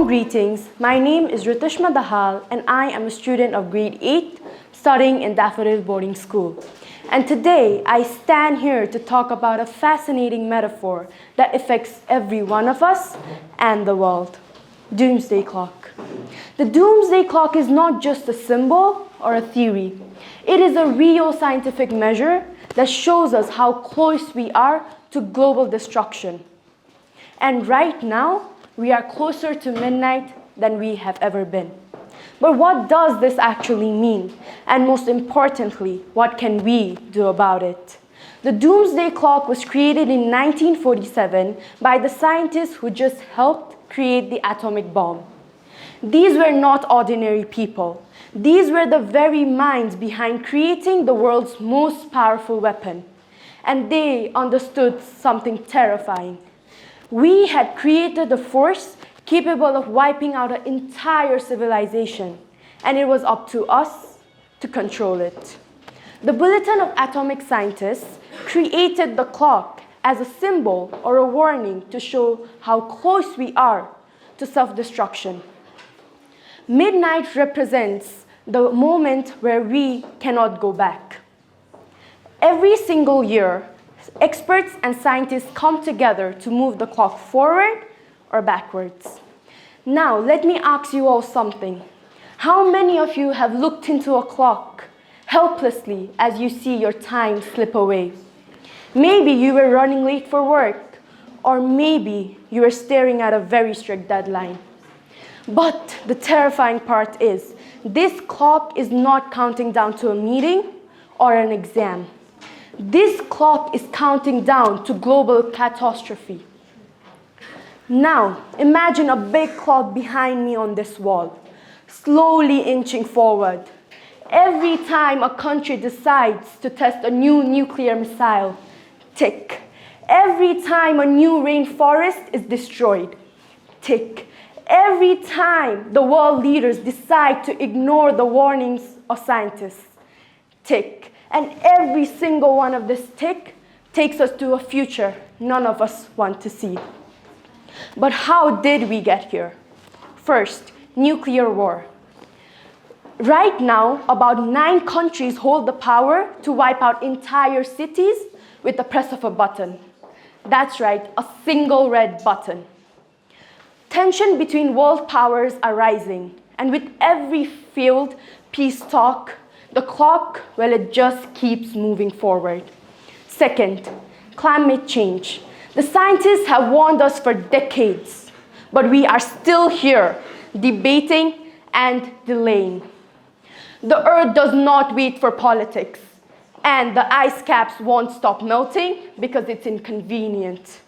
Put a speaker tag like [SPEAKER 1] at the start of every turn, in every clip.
[SPEAKER 1] Warm greetings. My name is Ritishma Dakal and I am a student of grade 8 studying in Daffodil Boarding School. And today I stand here to talk about a fascinating metaphor that affects every one of us and the world. Doomsday clock. The doomsday clock is not just a symbol or a theory. It is a real scientific measure that shows us how close we are to global destruction. And right now, we are closer to midnight than we have ever been. But what does this actually mean? And most importantly, what can we do about it? The doomsday clock was created in 1947 by the scientists who just helped create the atomic bomb. These were not ordinary people. These were the very minds behind creating the world's most powerful weapon. And they understood something terrifying. We had created a force capable of wiping out an entire civilization, and it was up to us to control it. The Bulletin of Atomic Scientists created the clock as a symbol or a warning to show how close we are to self-destruction. Midnight represents the moment where we cannot go back. Every single year, experts and scientists come together to move the clock forward or backwards. Now, let me ask you all something. How many of you have looked into a clock helplessly as you see your time slip away? Maybe you were running late for work, or maybe you were staring at a very strict deadline. But the terrifying part is, this clock is not counting down to a meeting or an exam. This clock is counting down to global catastrophe. Now, imagine a big clock behind me on this wall, slowly inching forward. Every time a country decides to test a new nuclear missile, tick. Every time a new rainforest is destroyed, tick. Every time the world leaders decide to ignore the warnings of scientists, tick. And every single one of this tick takes us to a future none of us want to see. But how did we get here? First, nuclear war. Right now, about 9 countries hold the power to wipe out entire cities with the press of a button. That's right, a single red button. Tension between world powers are rising, and with every failed peace talk, the clock, well, it just keeps moving forward. Second, climate change. The scientists have warned us for decades, but we are still here, debating and delaying. The Earth does not wait for politics, and the ice caps won't stop melting because it's inconvenient.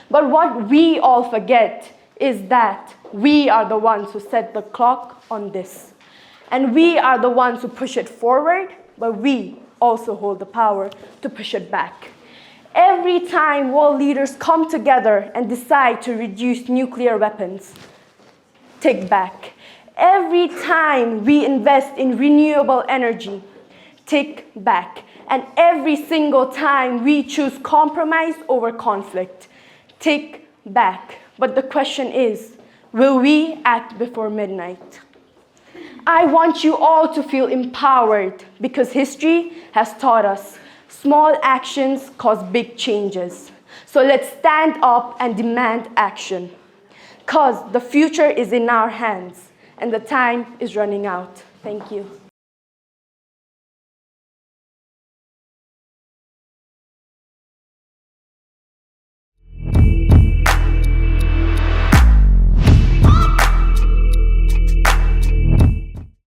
[SPEAKER 1] But what we all forget is that we are the ones who set the clock on this. And we are the ones who push it forward, but we also hold the power to push it back. Every time world leaders come together and decide to reduce nuclear weapons, take back. Every time we invest in renewable energy, take back. And every single time we choose compromise over conflict, take back. But the question is, will we act before midnight? I want you all to feel empowered because history has taught us small actions cause big changes. So let's stand up and demand action because the future is in our hands and the time is running out. Thank you.